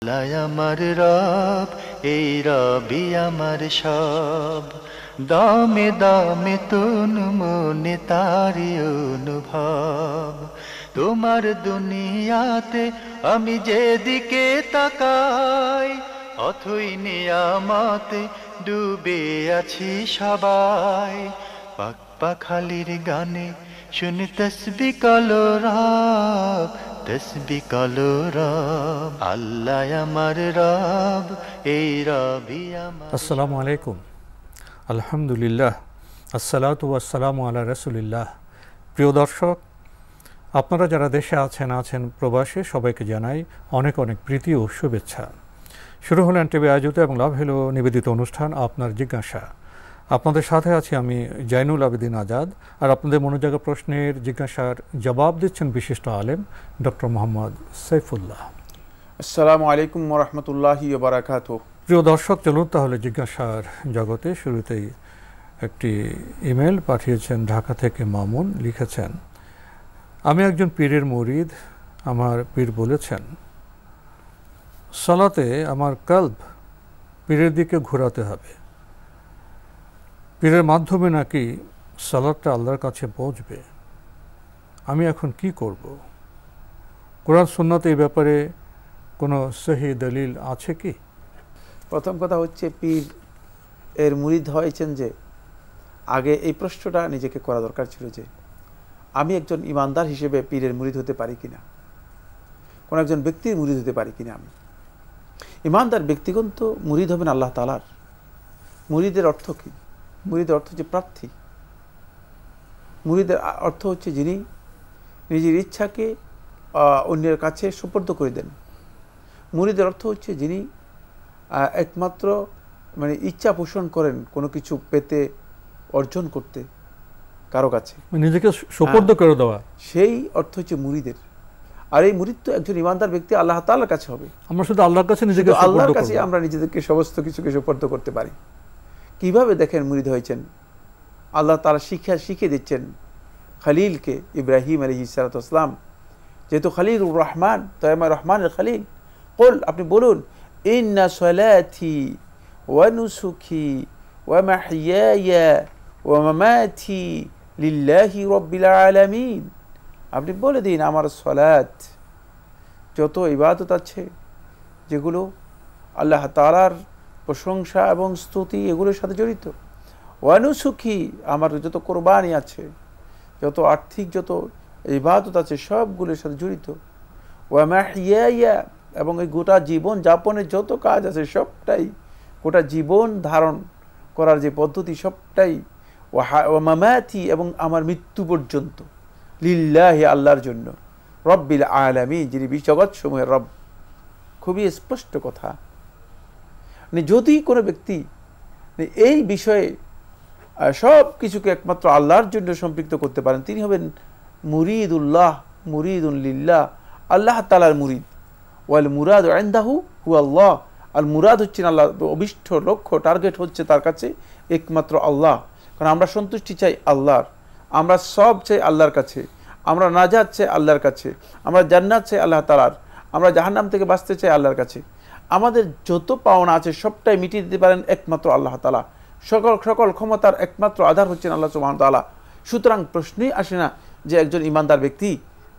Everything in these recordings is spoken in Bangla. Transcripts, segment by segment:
লাই আমার রব, এই রবি আমার সব, দামে দামে তুন মনে তারি অনুভব। তোমার দুনিয়াতে আমি যেদিকে তাকাই, অথই নিয়ামতে ডুবে আছি সবাই। পাক পাখালির গানে শুনি তসবি কলো রব, তসবি কলো রব। আল্লাহ আমার রব, এই রবি আমার। আসসালামু আলাইকুম, আলহামদুলিল্লাহ, আসসালাতু ওয়াসসালামু আলা রাসূলিল্লাহ। প্রিয় দর্শক, আপনারা যারা দেশে আছেন প্রবাসে, সবাইকে জানাই অনেক অনেক প্রীতি ও শুভেচ্ছা। শুরু হলো এনটিভি আয়োজিত এবং লাভ হলো নিবেদিত অনুষ্ঠান আপনার জিজ্ঞাসা। আপনাদের সাথে আছি আমি জাইনুল আবেদিন আজাদ, আর আপনাদের মনোজাগা প্রশ্নের জিজ্ঞাসার জবাব দিচ্ছেন বিশিষ্ট আলেম ডক্টর মোহাম্মদ সাইফুল্লাহ। আসসালামু আলাইকুম ওয়া রাহমাতুল্লাহি ওয়া বারাকাতুহু। প্রিয় দর্শক, চলুন তাহলে জিজ্ঞাসার জগতে। শুরুতেই একটি ইমেল পাঠিয়েছেন ঢাকা থেকে মামুন। লিখেছেন, আমি একজন পীরের মুরিদ। আমার পীর বলেছেন সালাতে আমার কলব পীরের দিকে ঘোরাতে হবে। পীরের মাধ্যমে নাকি সালাতটা আল্লাহর কাছে পৌঁছবে। আমি এখন কি করব? কোরআন সুন্নাতে এই ব্যাপারে কোনো সহি দলিল আছে কি? প্রথম কথা হচ্ছে, পীর এর মুরিদ হয়েছেন যে আগে এই প্রশ্নটা নিজেকে করা দরকার ছিল যে আমি একজন ইমানদার হিসেবে পীরের মুরিদ হতে পারি কিনা, কোন একজন ব্যক্তির মুরিদ হতে পারি কিনা। আমি ইমানদার ব্যক্তিগণ তো মুরিদ হবেন আল্লাহ তাআলার। মুরিদের অর্থ কি? মুরিদের অর্থ হচ্ছে প্রার্থী। মুরিদের অর্থ হচ্ছে যিনি নিজের ইচ্ছাকে অন্যের কাছে সুপর্দ করে দেন। মুরিদের অর্থ হচ্ছে যিনি একমাত্র ইচ্ছা পোষণ করেন কোনো কিছু পেতে, অর্জন করতে কারো কাছে, নিজেকে সুপর্দ করে দেওয়া, সেই অর্থ হচ্ছে মুরিদের। আর এই মুরিদ তো একজন ইমানদার ব্যক্তি আল্লাহ তাআলার কাছে হবে। আমরা শুধু আল্লাহর কাছে নিজেকে, আল্লাহর কাছে আমরা নিজেদেরকে সমস্ত কিছুকে সুপর্দ করতে পারি। কিভাবে দেখেন মুরিদ হয়েছেন? আল্লাহ তাআলা শিখিয়ে দিচ্ছেন খলিলকে, ইব্রাহিম আলাইহিস সালাতু ওয়াস সালাম, যেহেতু খলিলুর রহমান, তয়মা রহমানের খলিল। কুল, আপনি বলুন, ইন্না সলাতি ওয়া নুসুকি ওয়া মাহইয়ায়া ওয়া মামাতি লিল্লাহি রাব্বিল আলামিন। আপনি বলে দিন, আমার সলাত, যত ইবাদত আছে যেগুলো আল্লাহ তাআলার প্রশংসা এবং স্তুতি এগুলোর সাথে জড়িত, ওয়া নুসুকি, আমার যত কোরবানি আছে, যত আর্থিক যত ইবাদত আছে সবগুলোর সাথে জড়িত, ওয়া মাহইয়ায়া, এবং এই গোটা জীবন যাপনের যত কাজ আছে সবটাই, গোটা জীবন ধারণ করার যে পদ্ধতি সবটাই, ওয়া মামাতি, এবং আমার মৃত্যু পর্যন্ত, লিল্লাহি, আল্লাহর জন্য, রব্বিল আলামিন, যিনি জগৎ সমূহের রব। খুবই স্পষ্ট কথা। যদি কোনো ব্যক্তি এই বিষয়ে সব কিছুকে একমাত্র আল্লাহর জন্য সম্পৃক্ত করতে পারেন, তিনি হবেন মুরিদুল্লাহ, মুরিদুন লিল্লাহ, আল্লাহ তাআলার মুরিদ। ওয়াল মুরাদু ইনদাহু হুয়া আল্লাহ, আল মুরাদ হচ্ছেন আল্লাহ, অভিষ্ট লক্ষ্য, টার্গেট হচ্ছে তার কাছে একমাত্র আল্লাহ। কারণ আমরা সন্তুষ্টি চাই আল্লাহর, আমরা সব চাই আল্লাহর কাছে, আমরা নাজাত চাই আল্লাহর কাছে, আমরা জান্নাত চাই আল্লাহ তাআলার, আমরা জাহান্নাম থেকে বাঁচতে চাই আল্লাহর কাছে। আমাদের যত পাওনা আছে সবটাই মিটিয়ে দিতে পারেন একমাত্র আল্লাহ তাআলা। সকল ক্ষমতার একমাত্র আধার হচ্ছেন আল্লাহ সুবহানাহু ওয়া তাআলা। সুতরাং প্রশ্নই আসে না যে একজন ইমানদার ব্যক্তি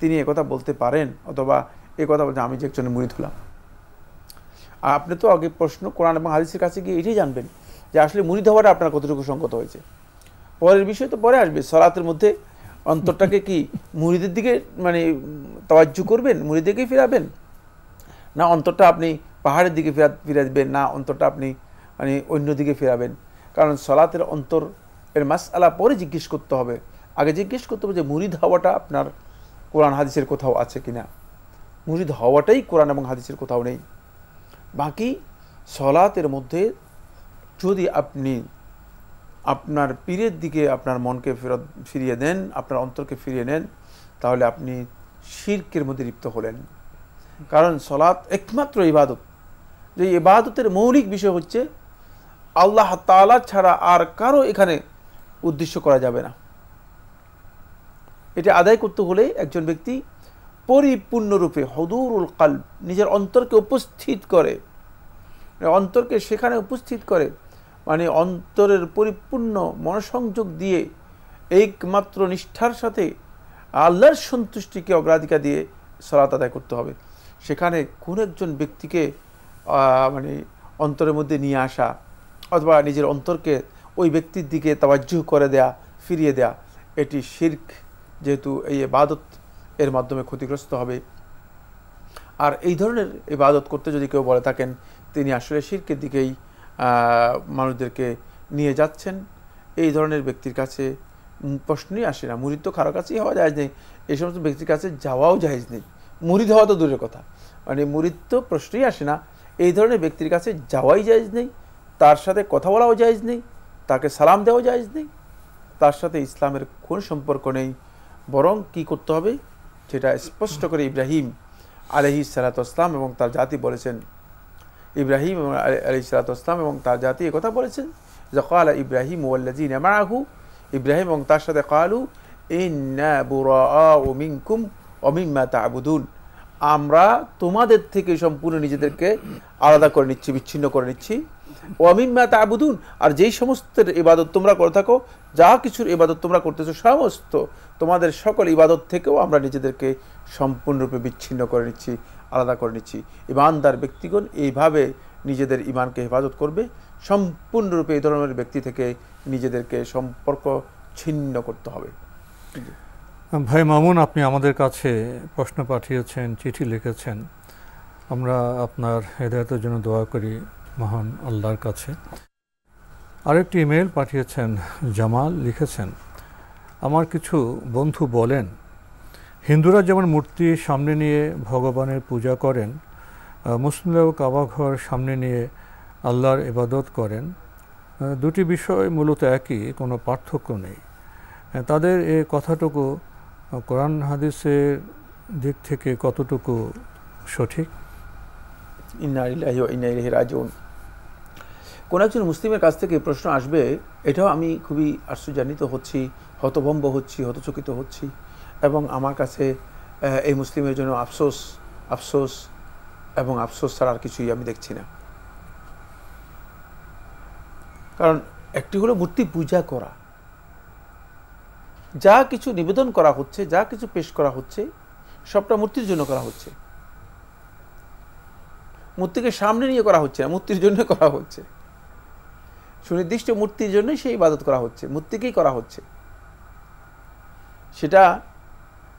তিনি একথা বলতে পারেন, অথবা কথা বলছেন আমি যে একজনের মুরিদ হলাম। আপনি তো আগে প্রশ্ন কোরআন এবং হাদিসের কাছে গিয়ে এটাই জানবেন যে আসলে মুরিদ হওয়াটা আপনার কতটুকু সঙ্গত হয়েছে। পরের বিষয় তো পরে আসবে। সালাতের মধ্যে অন্তরটাকে কি মুরিদের দিকে তাওয়াজ্জু করবেন, মুরিদের দিকেই ফিরাবেন, না অন্তরটা আপনি পাহাড়ের দিকে ফিরাবেন, না অন্তরটা আপনি অন্য দিকে ফিরাবেন? কারণ সালাতের অন্তর এর মাসআলা পরে জিজ্ঞেস করতে হবে। আগে জিজ্ঞেস করতে হবে যে মুরিদ হওয়াটা আপনার কোরআন হাদিসের কোথাও আছে কিনা। মুরিদ হওয়াটাই কোরআন এবং হাদিসের কোথাও নেই। বাকি সলাতের মধ্যে যদি আপনি আপনার পীরের দিকে আপনার মনকে ফিরিয়ে দেন, আপনার অন্তরকে ফিরিয়ে নেন, তাহলে আপনি শিরকের মধ্যে লিপ্ত হলেন। কারণ সলাত একমাত্র ইবাদত, যে ইবাদতের মৌলিক বিষয় হচ্ছে আল্লাহ তাআলা ছাড়া আর কারো এখানে উদ্দেশ্য করা যাবে না। এটা আদায় করতে হলে একজন ব্যক্তি পরিপূর্ণরূপে হুদুরুল কলব, নিজের অন্তরকে উপস্থিত করে, অন্তরকে সেখানে উপস্থিত করে, মানে অন্তরের পরিপূর্ণ মনোসংযোগ দিয়ে একমাত্র নিষ্ঠার সাথে আল্লাহর সন্তুষ্টিকে অগ্রাধিকার দিয়ে সালাত আদায় করতে হবে। সেখানে কোন একজন ব্যক্তিকে মানে অন্তরের মধ্যে নিয়ে আসা অথবা নিজের অন্তরকে ওই ব্যক্তির দিকে তাওয়াজ্জুহ করে দেয়া, ফিরিয়ে দেয়া, এটি শিরক, যেহেতু এই ইবাদত এর মাধ্যমে ক্ষতিগ্রস্ত হবে। আর এই ধরনের ইবাদত করতে যদি কেউ বলে থাকেন, তিনি আসলে শিরকের দিকেই মানুষদেরকে নিয়ে যাচ্ছেন। এই ধরনের ব্যক্তির কাছে প্রশ্নই আসে না। মুরিদ তো কারো কাছেই হওয়া যায় নেই, এই সমস্ত ব্যক্তির কাছে যাওয়াও জায়েজ নেই। মুরিদ হওয়া তো দূরের কথা, মানে মুরিদ তো প্রশ্নই আসে না। এই ধরনের ব্যক্তির কাছে যাওয়াই জায়েজ নেই, তার সাথে কথা বলাও জায়েজ নেই, তাকে সালাম দেওয়াও জায়েজ নেই, তার সাথে ইসলামের কোন সম্পর্ক নেই। বরং কি করতে হবে, সেটা স্পষ্ট করে ইব্রাহিম আলাইহিস সালাতু ওয়াসসালাম এবং তার জাতি বলেছেন। ইব্রাহিম আলাইহিস সালাতু ওয়াসসালাম এবং তার জাতি একথা বলেছেন যে ক্বালা ইব্রাহিম ওয়াল্লাযীনা মাআহু, ইব্রাহিম এবং তার সাথে ক্বালু ইন্না বুরাআউ মিনকুম ওয়া মিম্মা তা'বুদুন, আমরা তোমাদের থেকে সম্পূর্ণ নিজেদেরকে আলাদা করে নিচ্ছি, বিচ্ছিন্ন করে নিচ্ছি। ওয়া মিম্মা তা'বুদুন, আর যেই সমস্ত ইবাদত তোমরা করে থাকো, যা কিছুর ইবাদত তোমরা করতেছো, সমস্ত তোমাদের সকল ইবাদত থেকেও আমরা নিজেদেরকে সম্পূর্ণরূপে বিচ্ছিন্ন করে নিচ্ছি, আলাদা করে নিচ্ছি। ইমানদার ব্যক্তিগণ এইভাবে নিজেদের ইমানকে হেফাজত করবে, সম্পূর্ণরূপে এই ধরনের ব্যক্তি থেকে নিজেদেরকে সম্পর্ক ছিন্ন করতে হবে। ভাই মামুন, আপনি আমাদের কাছে প্রশ্ন পাঠিয়েছেন, চিঠি লিখেছেন। আমরা আপনার হেদায়েতের জন্য দোয়া করি মহান আল্লাহর কাছে। আরেকটি ইমেল পাঠিয়েছেন জামাল, লিখেছেন, আমার কিছু বন্ধু বলেন হিন্দুরা যেমন মূর্তি সামনে নিয়ে ভগবানের পূজা করেন, মুসলিমরাও কাবা ঘর সামনে নিয়ে আল্লাহর ইবাদত করেন। দুটি বিষয় মূলত একই, কোনো পার্থক্য নেই। তাদের এই কথাটুকু কোরআন হাদিসের দিক থেকে কতটুকু সঠিক? ইন্না লিল্লাহি ওয়া ইন্না ইলাইহি রাজিউন। কোন একজন মুসলিমের কাছ থেকে প্রশ্ন আসবে, এটাও আমি খুবই আশ্চর্যান্বিত হচ্ছি, হতভম্ব হচ্ছি, হতচকিত হচ্ছি, এবং আমার কাছে এই মুসলিমের জন্য আফসোস, আফসোস এবং আফসোস ছাড়া আর কিছুই আমি দেখছি না। কারণ একটি হলো মূর্তি পূজা করা, যা কিছু নিবেদন করা হচ্ছে, যা কিছু পেশ করা হচ্ছে, সবটা মূর্তির জন্য করা হচ্ছে। মূর্তিকে সামনে নিয়ে করা হচ্ছে না, মূর্তির জন্য করা হচ্ছে। সুনির্দিষ্ট মূর্তির জন্যই সেই ইবাদত করা হচ্ছে, মূর্তিকেই করা হচ্ছে। সেটা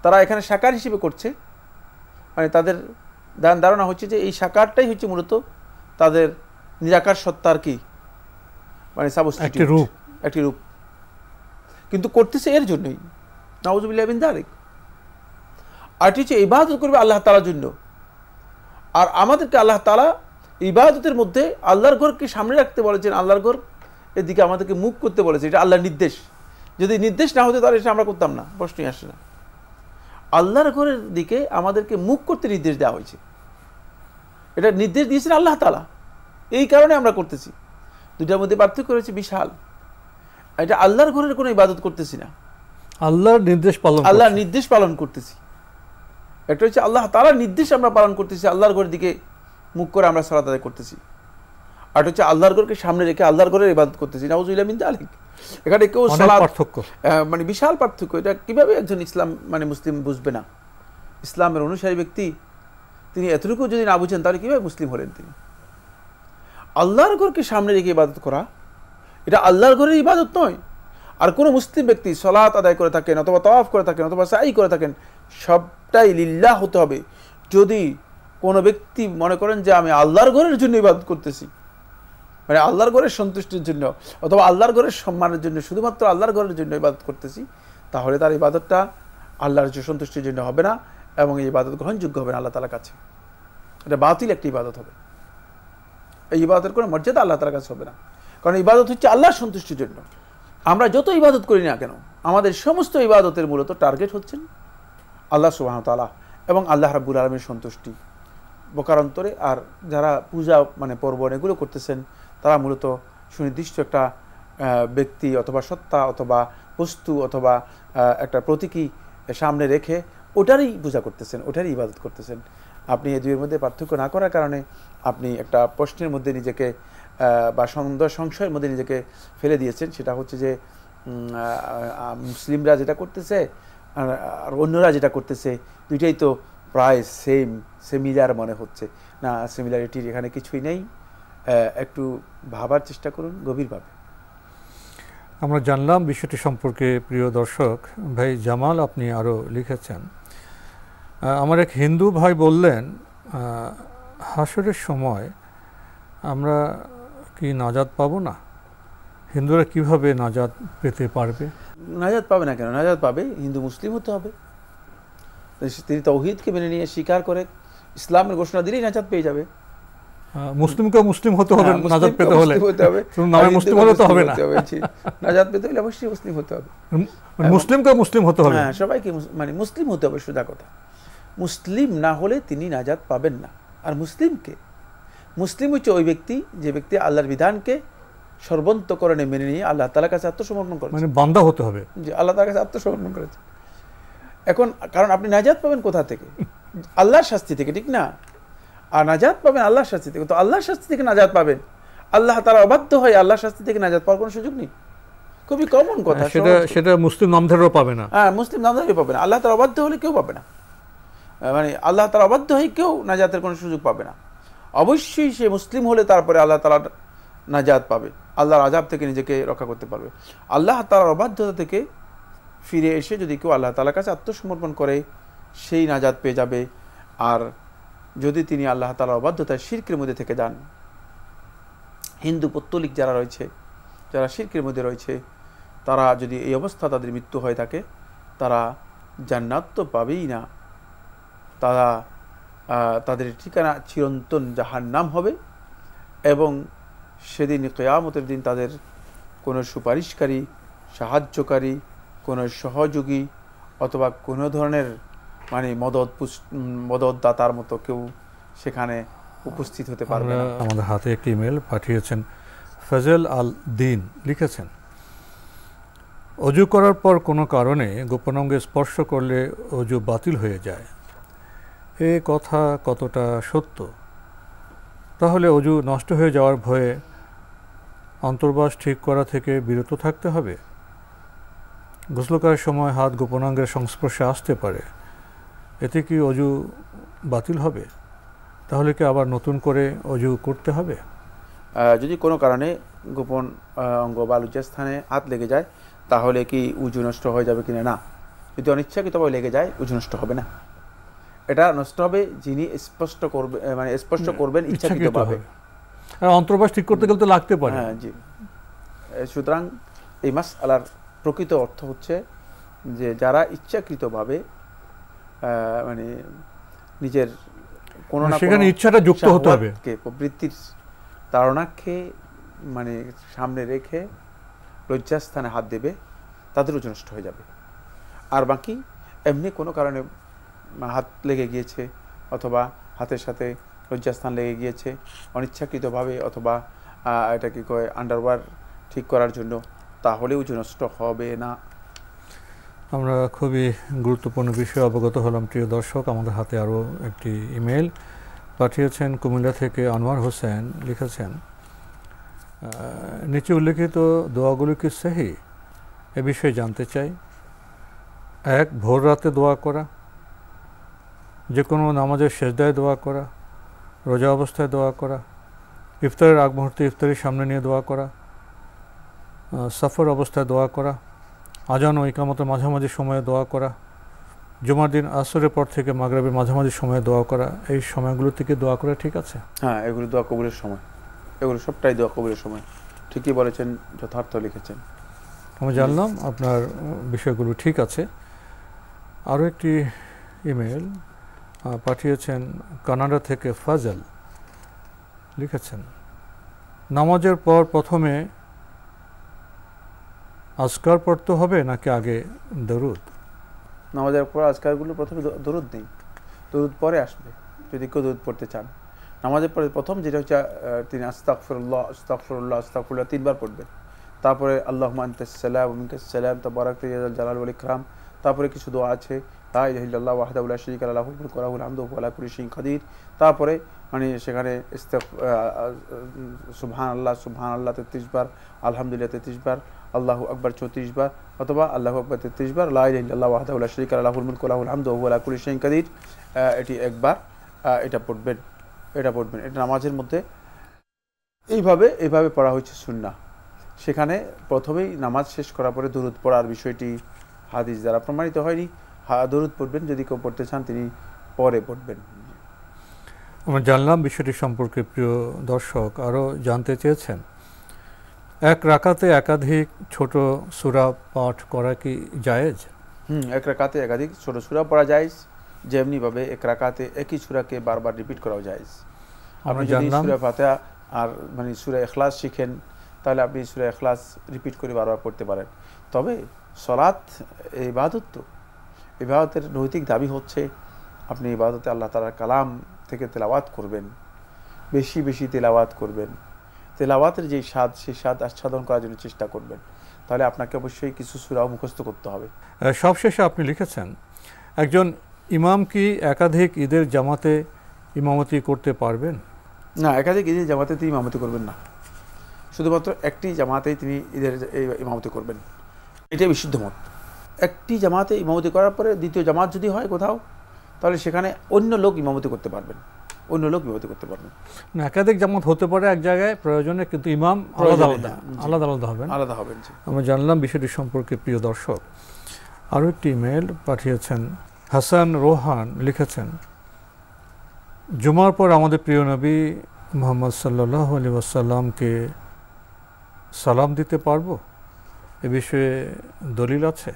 তারা এখানে সাকার হিসেবে করছে, মানে তাদের ধারণা হচ্ছে যে এই সাকারটাই হচ্ছে মূলত তাদের নিরাকার সত্তার কি, মানে সাবস্টিটিউট, একটি রূপ, কিন্তু করতেছে এর জন্যই। নাউযুবিল্লাহি মিন যালিক। আর হচ্ছে ইবাদত করবে আল্লাহ তাআলার জন্য। আর আমাদেরকে আল্লাহ তাআলা ইবাদতের মধ্যে আল্লাহর ঘরকে সামনে রাখতে বলেছেন, আল্লাহর ঘর এদিকে আমাদেরকে মুখ করতে বলেছে। এটা আল্লাহর নির্দেশ। যদি নির্দেশ না হতো তাহলে এটা আমরা করতাম না, প্রশ্নই আসে না। আল্লাহর ঘরের দিকে আমাদেরকে মুখ করতে নির্দেশ দেওয়া হয়েছে, এটা নির্দেশ দিয়েছেন আল্লাহ তাআলা, এই কারণে আমরা করতেছি। দুটার মধ্যে পার্থক্য রয়েছে বিশাল। এটা আল্লাহর ঘরের কোনো ইবাদত করতেছি না, আল্লাহর নির্দেশ পালন করতেছি। এটা হচ্ছে আল্লাহ তাআলার নির্দেশ আমরা পালন করতেছি, আল্লাহর ঘরের দিকে মুখ করে আমরা সালাত আদায় করতেছি। আর এটা হচ্ছে আল্লাহর ঘরকে সামনে রেখে আল্লাহর ঘরের ইবাদত করতেছি। নাউযুবিল্লাহি মিন যালিক। এখানে কেউ সালাত পার্থক্য, মানে বিশাল পার্থক্য। এটা কিভাবে একজন ইসলাম মানে মুসলিম বুঝবে না? ইসলামের অনুসারী ব্যক্তি তিনি এতটুকু যদি না বুঝেন তাহলে কিভাবে মুসলিম হলেন তিনি? আল্লাহর ঘরকে সামনে রেখে ইবাদত করা, এটা আল্লাহর ঘরের ইবাদত নয়। আর কোনো মুসলিম ব্যক্তি সালাত আদায় করে থাকেন অথবা তাওয়াফ করে থাকেন অথবা সাই করে থাকেন, সবটাই লিল্লাহ হতে হবে। যদি কোনো ব্যক্তি মনে করেন যে আমি আল্লাহর ঘরের জন্য ইবাদত করতেছি, মানে আল্লাহর ঘরের সন্তুষ্টির জন্য অথবা আল্লাহর ঘরের সম্মানের জন্য, শুধুমাত্র আল্লাহর ঘরের জন্য ইবাদত করতেছি, তাহলে তার ইবাদতটা আল্লাহর সন্তুষ্টির জন্য হবে না এবং এই ইবাদত গ্রহণযোগ্য হবে না আল্লাহ তাআলার কাছে। এটা বাতিল একটি ইবাদত হবে। এই ইবাদতের কোনো মর্যাদা আল্লাহ তাআলার কাছে হবে না, কারণ ইবাদত হচ্ছে আল্লাহর সন্তুষ্টির জন্য। আমরা যত ইবাদত করি না কেন, আমাদের সমস্ত ইবাদতের মূলত টার্গেট হচ্ছেন আল্লাহ সুবহানাহু ওয়া তাআলা এবং আল্লাহ রাব্বুল আলামিনের সন্তুষ্টি বকারান্তরে। আর যারা পূজা মানে পর্বণ এগুলো করতেছেন, তারা মূলত সুনির্দিষ্ট একটা ব্যক্তি অথবা সত্তা অথবা বস্তু অথবা একটা প্রতীকী সামনে রেখে ওটারই পূজা করতেছেন, ওটারই ইবাদত করতেছেন। আপনি এই দুইয়ের মধ্যে পার্থক্য না করার কারণে আপনি একটা প্রশ্নের মধ্যে নিজেকে বা সংশয়ের মধ্যে নিজেকে ফেলে দিয়েছেন। সেটা হচ্ছে যে মুসলিমরা যেটা করতেছে আর অন্যরা যেটা করতেছে দুইটাই তো প্রায় সিমিলার মনে হচ্ছে। না, সিমিলারিটির এখানে কিছুই নেই। একটু ভাবার চেষ্টা করুন গভীরভাবে। আমরা জানলাম বিষয়টি সম্পর্কে। প্রিয় দর্শক ভাই জামাল, আপনি আরও লিখেছেন, আমার এক হিন্দু ভাই বললেন, হাসরের সময় আমরা কি নাজাত পাবো না? হিন্দুরা কিভাবে নাজাত পেতে পারবে? নাজাত পাবে না কেন? নাজাত পাবে। হিন্দু মুসলিম হতে হবে। তিনি তাওহীদকে মেনে নিয়ে স্বীকার করে ইসলামের ঘোষণা দিলেই নাজাত পেয়ে যাবে। মুসলিমকে মুসলিম হতে হবে নাজাত পেতে হলে, নামে মুসলিম হলে তো হবে না। নাজাত পেতে হলে অবশ্যই মুসলিম হতে হবে। মুসলিমকে মুসলিম হতে হবে। হ্যাঁ, সবাইকে মানে মুসলিম হতে হবে, সোজা কথা। মুসলিম না হলে তিনি নাজাত পাবেন না। আর মুসলিমকে, মুসলিম হচ্ছে ওই ব্যক্তি যে ব্যক্তি আল্লাহর বিধানকে সর্বন্তকরণে মেনে নিয়ে আল্লাহ তাআলার কাছে আত্মসমর্পণ করেছে। মানে বান্দা হতে হবে। যে আল্লাহ তাআলার কাছে আত্মসমর্পণ করেছে। এখন কারণ আপনি নাজাত পাবেন কোথা থেকে? আল্লাহর শাস্তি থেকে, ঠিক না? আর নাজাত পাবেন আল্লাহর শাস্তি থেকে। তো আল্লাহর শাস্তি থেকে নাজাত পাবেন, আল্লাহ তাআলা অবাধ্য হয় আল্লাহর শাস্তি থেকে নাজাত পাওয়ার কোনো সুযোগ নেই। খুবই কমন কথা। সেটা মুসলিম নামধারীও পাবে না। হ্যাঁ, মুসলিম নামধারীও পাবে না। আল্লাহ তাআলা অবাধ্য হলে কেউ পাবে না। মানে আল্লাহ তাআলা অবাধ্য হয়ে কেউ নাজাতের কোনো সুযোগ পাবে না। অবশ্যই সে মুসলিম হলে তারপরে আল্লাহ তাআলা নাজাত পাবে, আল্লাহর আযাব থেকে নিজেকে রক্ষা করতে পারবে। আল্লাহ তাআলার অবাধ্যতা থেকে ফিরে এসে যদি কেউ আল্লাহ তাআলার কাছে আত্মসমর্পণ করে, সেই নাজাত পেয়ে যাবে। আর যদি তিনি আল্লাহ তাআলার অবাধ্যতায় শিরকের মধ্যে থেকে যান, হিন্দু পৌত্তলিক যারা রয়েছে, যারা শিরকের মধ্যে রয়েছে, তারা যদি এই অবস্থা তাদের মৃত্যু হয়ে থাকে, তারা জান্নাত তো পাবেই না, তারা তাদের ঠিকানা চিরন্তন জাহান্নাম হবে। এবং সেদিন কিয়ামতের দিন তাদের কোনো সুপারিশকারী, সাহায্যকারী, কোনো সহযোগী অথবা কোনো ধরনের মানে মদতদাতার মতো কেউ সেখানে উপস্থিত হতে পারবে না। আমাদের হাতে একটি ইমেল পাঠিয়েছেন ফজল আল দিন, লিখেছেন, অজু করার পর কোনো কারণে গোপনাঙ্গে স্পর্শ করলে অজু বাতিল হয়ে যায়। এ কথা কতটা সত্য? তাহলে অজু নষ্ট হয়ে যাওয়ার ভয়ে অন্তর্বাস ঠিক করা থেকে বিরত থাকতে হবে। গোসল করার সময় হাত গোপনাঙ্গের সংস্পর্শে আসতে পারে, এতে কি অজু বাতিল হবে? তাহলে কি আবার নতুন করে অজু করতে হবে? যদি কোনো কারণে গোপন অঙ্গ বা লজ্জাস্থানে হাত লেগে যায়, তাহলে কি উজু নষ্ট হয়ে যাবে কিনা? না। যদি অনিচ্ছাকৃতভাবে লেগে যায়, উজু নষ্ট হবে না। এটা নষ্ট হবে যিনি স্পষ্ট করবে, মানে স্পষ্ট করবেন ইচ্ছাকৃতভাবে। অন্তর্বাস ঠিক করতে গেলে তো লাগতে পারে। হ্যাঁ, জি। সুতরাং এই মাসআলার প্রকৃত অর্থ হচ্ছে যে যারা ইচ্ছাকৃতভাবে মানে নিজের কোনো না সেখানে ইচ্ছাটা যুক্ত হতে হবে, প্রবৃত্তির তাড়নাকে মানে সামনে রেখে লজ্জাস্থানে হাত দেবে, তাদের ওজন নষ্ট হয়ে যাবে। আর বাকি এমনি কোনো কারণে হাত লেগে গিয়েছে অথবা হাতের সাথে লজ্জাস্থান লেগে গিয়েছে অনিচ্ছাকৃতভাবে, অথবা এটা কি কয় আন্ডারওয়্যার ঠিক করার জন্য, তাহলে ওজন নষ্ট হবে না। আমরা খুবই গুরুত্বপূর্ণ বিষয়ে অবগত হলাম। প্রিয় দর্শক, আমাদের হাতে আরও একটি ইমেল পাঠিয়েছেন কুমিল্লা থেকে আনোয়ার হোসেন, লিখেছেন, নিচে উল্লেখিত দোয়াগুলি কি সহি? এ বিষয়ে জানতে চাই। 1. ভোর রাতে দোয়া করা, যে কোনো নামাজের সেজদায় দোয়া করা, রোজা অবস্থায় দোয়া করা, ইফতারের আগ মুহূর্তে ইফতারের সামনে নিয়ে দোয়া করা, সফর অবস্থায় দোয়া করা, আজান ও ইকামতের মাঝামাঝি সময়ে দোয়া করা, জুমার দিন আসরের পর থেকে মাগরিবের মাঝামাঝি সময়ে দোয়া করা, এই সময়গুলো থেকে দোয়া করা ঠিক আছে? হ্যাঁ, এগুলো দোয়া কবুলের সময়, এগুলো সবটাই দোয়া কবুলের সময়। ঠিকই বলেছেন, যথার্থ লিখেছেন। আমি জানলাম আপনার বিষয়গুলো ঠিক আছে। আরও একটি ইমেল পাঠিয়েছেন কানাডা থেকে ফাজল, লিখেছেন, নামাজের পর প্রথমে আজকার পড়তে হবে নাকি আগে দরুদ? নামাজের পর আজকারগুলো প্রথমে দরুদ নেই, দরুদ পরে আসবে যদি কেউ দরুদ পড়তে চান। নামাজের পরে প্রথম যেটা হচ্ছে তিনি আস্তাগফিরুল্লাহ আস্তাগফিরুল্লাহ আস্তাগফিরুল্লাহ 3 বার পড়বেন। তারপরে আল্লাহুম্মা আনতাস সালাম ওয়া মিনকাস সালাম তাবারাকতা ইয়া যাল জালাল ওয়াল ইকরাম। তারপরে কিছু দোয়া আছে লা ইলাহা ইল্লাল্লাহ ওয়াহদাহু লা শারীকা লাহু লাহুল মুলকু ওয়া লাহুল হামদু ওয়া হুয়া আলা কুল্লি শাইইন কাদির। তারপরে মানে সেখানে সুবহানাল্লাহ 33 বার, আলহামদুলিল্লাহ 33 বার, আল্লাহু আকবার 34 বার, অথবা আল্লাহু আকবার 33 বার, লা ইলাহা ইল্লাল্লাহ ওয়াহদাহু লা শারীকা লাহুল মুলকু ওয়া লাহুল হামদু ওয়া হুয়া আলা কুল্লি শাইইন কাদির, এটি একবার এটা পড়বেন। এটা নামাজের মধ্যে এইভাবে পড়া হচ্ছে সুন্নাহ। সেখানে প্রথমেই নামাজ শেষ করার পরে দরুদ পড়ার বিষয়টি হাদিস দ্বারা প্রমাণিত হয়নি। দরুদ পড়বেন, যদি কেউ পড়তে চান তিনি পরে পড়বেন। আমরা জানলাম বিষয়টি সম্পর্কে। প্রিয় দর্শক আরও জানতে চেয়েছেন, এক রাকাতে একাধিক ছোট সূরা পাঠ করা কি জায়েজ? এক রাকাতে একাধিক ছোট সূরা পড়া জায়েজ, যেমনিভাবে এক রাকাতে একই সূরাকে বারবার রিপিট করাও জায়েজ। আপনি যদি সূরা ফাতিহা আর মানে সূরা ইখলাস শিখেন, তাহলে আপনি সূরা ইখলাস রিপিট করে বারবার পড়তে পারেন। তবে সালাত ইবাদত, তো ইবাদতের নৈতিক দাবি হচ্ছে আপনি ইবাদতে আল্লাহ তাআলার কালাম থেকে তেলাওয়াত করবেন, বেশি বেশি তেলাওয়াত করবেন, তেলাওয়াতের যে স্বাদ সেই স্বাদ আস্বাদন করার জন্য চেষ্টা করবেন। তাহলে আপনাকে অবশ্যই কিছু সূরাও মুখস্থ করতে হবে। সবশেষে আপনি লিখেছেন, একজন ইমাম কি একাধিক ঈদের জামাতে ইমামতি করতে পারবেন? না, একাধিক ঈদের জামাতে তিনি ইমামতি করবেন না, শুধুমাত্র একটি জামাতেই তিনি ঈদের ইমামতি করবেন, এটাই বিশুদ্ধ মত। একটি জামাতে ইমামতি করার পরে দ্বিতীয় জামাত যদি হয় কোথাও, তাহলে সেখানে অন্য লোক ইমামতি করতে পারবেন, না, একাধিক জামাত হতে পারে এক জায়গায় প্রয়োজনে, কিন্তু ইমাম আলাদা হবেন। আমরা জানলাম বিষয়টি সম্পর্কে। প্রিয় দর্শক আরও একটি ইমেল পাঠিয়েছেন, হাসান রোহান লিখেছেন, জুমার পর আমাদের প্রিয় নবী মুহাম্মদ সাল্লাল্লাহু আলাইহি ওয়াসাল্লামকে সালাম দিতে পারবো? এ বিষয়ে দলিল আছে?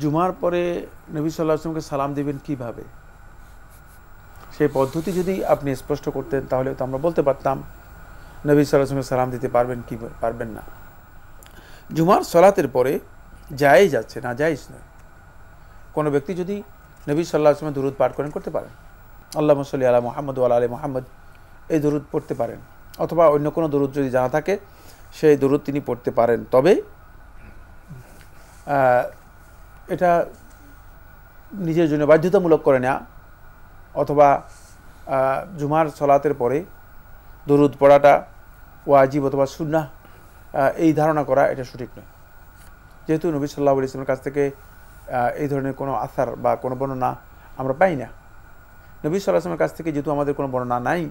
জুমার পরে নবী সাল্লাল্লাহু আলাইহি ওয়াসাল্লামকে সালাম দিবেন কিভাবে, সেই পদ্ধতি যদি আপনি স্পষ্ট করতেন তাহলে তো আমরা বলতে পারতাম নবী সাল্লাল্লাহু আলাইহি ওয়াসাল্লামকে সালাম দিতে পারবেন কি পারবেন না। জুমার সালাতের পরে জায়েজ আছে, না জায়েজ নয়। কোনো ব্যক্তি যদি নবী সাল্লাল্লাহু আলাইহি ওয়াসাল্লাম দরুদ পাঠ করেন, করতে পারেন, আল্লাহুম্মা সাল্লি আলা মুহাম্মদ ওয়া আলা আলি মুহাম্মদ, এই দরুদ পড়তে পারেন, অথবা অন্য কোনো দরুদ যদি জানা থাকে সেই দরুদ তিনি পড়তে পারেন। তবে এটা নিজের জন্য বাধ্যতামূলক করে নেওয়া অথবা জুমার সালাতের পরে দরুদ পড়াটা ওয়াজিব অথবা সুন্নাহ, এই ধারণা করা এটা সঠিক নয়। যেহেতু নবী সাল্লাল্লাহু আলাইহি ওয়াসাল্লামের কাছ থেকে এই ধরনের কোনো আসার বা কোনো বর্ণনা আমরা পাই না, নবী সাল্লাল্লাহু আলাইহি ওয়াসাল্লামের কাছ থেকে যেহেতু আমাদের কোনো বর্ণনা নাই,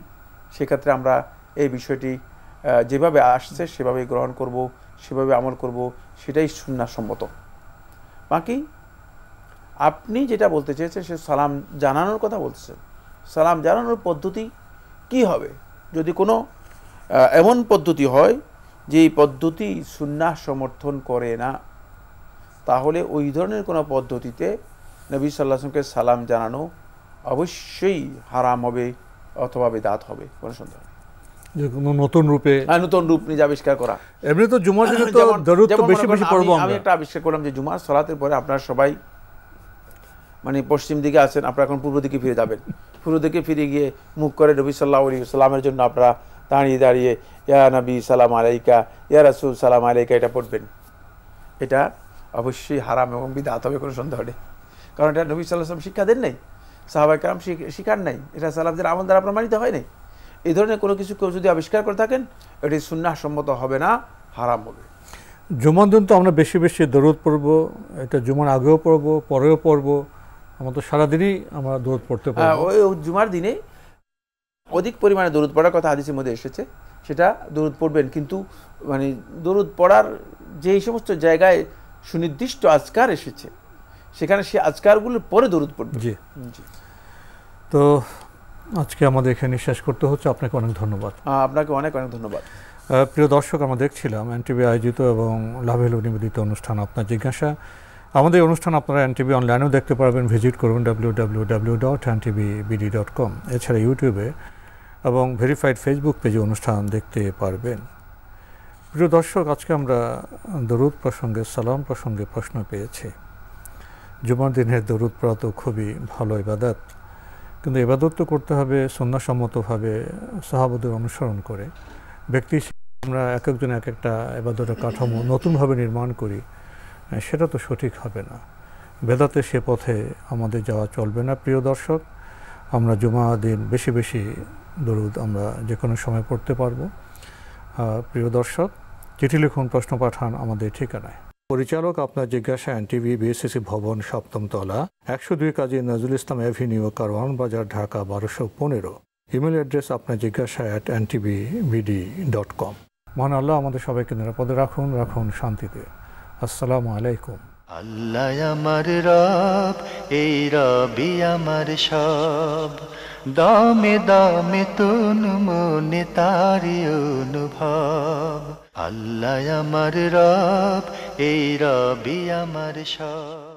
সেক্ষেত্রে আমরা এই বিষয়টি যেভাবে আসছে সেভাবেই গ্রহণ করব, সেভাবে আমল করব, সেটাই সুন্নাহসম্মত। বাকি আপনি যেটা বলতে চেয়েছেন সে সালাম জানানোর কথা বলছেন, সালাম জানানোর পদ্ধতি কি হবে? যদি কোনো এমন পদ্ধতি হয় যে এই পদ্ধতি সুন্নাহ সমর্থন করে না, তাহলে ওই ধরনের কোনো পদ্ধতিতে নবী সাল্লাল্লাহু আলাইহি ওয়াসাল্লামকে সালাম জানানো অবশ্যই হারাম হবে অথবা বিদআত হবে, কোনো সন্দেহ নেই। যে কোনো নতুন রূপ নিজে আবিষ্কার করা। এমনি তো জুমার দিনে তো দরুদ তো বেশি বেশি পড়ব। আমি একটা আবিষ্কার করলাম যে জুমার সালাতের পরে আপনারা সবাই মানে পশ্চিম দিকে আছেন, আপনারা এখন পূর্ব দিকে ফিরে যাবেন, পূর্ব দিকে ফিরে গিয়ে মুখ করে নবী সাল্লাল্লাহু আলাইহি ওয়াসাল্লামের জন্য আপনারা দাঁড়িয়ে ইয়া নবী সালাম আলাইকা, ইয়া রাসূল সালাম আলাইকা এটা পড়বেন। এটা অবশ্যই হারাম এবং বিদআত হবে, কোনো সন্দেহ নেই। কারণ এটা নবী সাল্লাল্লাহু আলাইহি ওয়াসাল্লাম শিক্ষা দেন নাই, সাহাবায়ে কেরাম শিখান নাই, এটা সালাফদের আমল দ্বারা প্রমাণিত হয় নাই। এই ধরনের কোনো কিছু কেউ যদি আবিষ্কার করে থাকেন, এটি সুন্নাহ সম্মত হবে না, হারাম হবে। জুমার দিন তো আমরা বেশি বেশি দরুদ পড়ব, এটা জুমার আগেও পড়ব, পরেও পড়ব, আমরা তো সারাদিনই আমরা দরুদ পড়তে পারব। ওই জুমার দিনে অধিক পরিমাণে দরুদ পড়ার কথা হাদিসের মধ্যে এসেছে, সেটা দরুদ পড়বেন, কিন্তু মানে দরুদ পড়ার যেই সমস্ত জায়গায় সুনির্দিষ্ট আজকার এসেছে সেখানে সেই আজকারগুলোর পরে দরুদ পড়বেন। জি জি। তো আজকে আমাদের এখানে শেষ করতে হচ্ছে। আপনাকে অনেক ধন্যবাদ। আপনাকে অনেক অনেক ধন্যবাদ। প্রিয় দর্শক, আমরা দেখছিলাম এনটিভি আয়োজিত এবং লাভেল নিবেদিত অনুষ্ঠান আপনার জিজ্ঞাসা। আমাদের অনুষ্ঠান আপনারা এনটিভি অনলাইনেও দেখতে পারবেন, ভিজিট করুন www.ntbbd.com। এছাড়া ইউটিউবে এবং ভেরিফাইড ফেসবুক পেজে অনুষ্ঠান দেখতে পারবেন। প্রিয় দর্শক, আজকে আমরা দরুদ প্রসঙ্গে, সালাম প্রসঙ্গে প্রশ্ন পেয়েছি। জুমার দিনের দরুদ পড়া তো খুবই ভালো ইবাদত, কিন্তু ইবাদত তো করতে হবে সুন্নাহসম্মতভাবে, সাহাবাদের অনুসরণ করে। ব্যক্তি আমরা এক একজন এক একটা ইবাদতের কাঠামো নতুনভাবে নির্মাণ করি, সেটা তো সঠিক হবে না। বেদাতে সে পথে আমাদের যাওয়া চলবে না। প্রিয় দর্শক, আমরা জুমা দিন বেশি বেশি দরুদ আমরা যে কোনো সময় পড়তে পারবো। প্রিয় দর্শক, চিঠি লিখুন, প্রশ্ন পাঠান আমাদের ঠিকানায়। পরিচালক আপনার জিজ্ঞাসা, এনটিভি, বিএসসিসি ভবন, 7ম তলা, 102 কাজী নজরুল ইসলাম অ্যাভিনিউ, কারওয়ান বাজার, ঢাকা 1215। ইমেল অ্যাড্রেস আপনার জিজ্ঞাসা @ntvbd.com। মহান আল্লাহ আমাদের সবাইকে নিরাপদে রাখুন, রাখুন শান্তিতে। আসসালামু আলাইকুম। আল্লাহ আমার রব, এই রবি আমার সব, দামে দামে তুন মনে তারি অনুভব। আল্লাহ আমার রব, এই রবি আমার সব।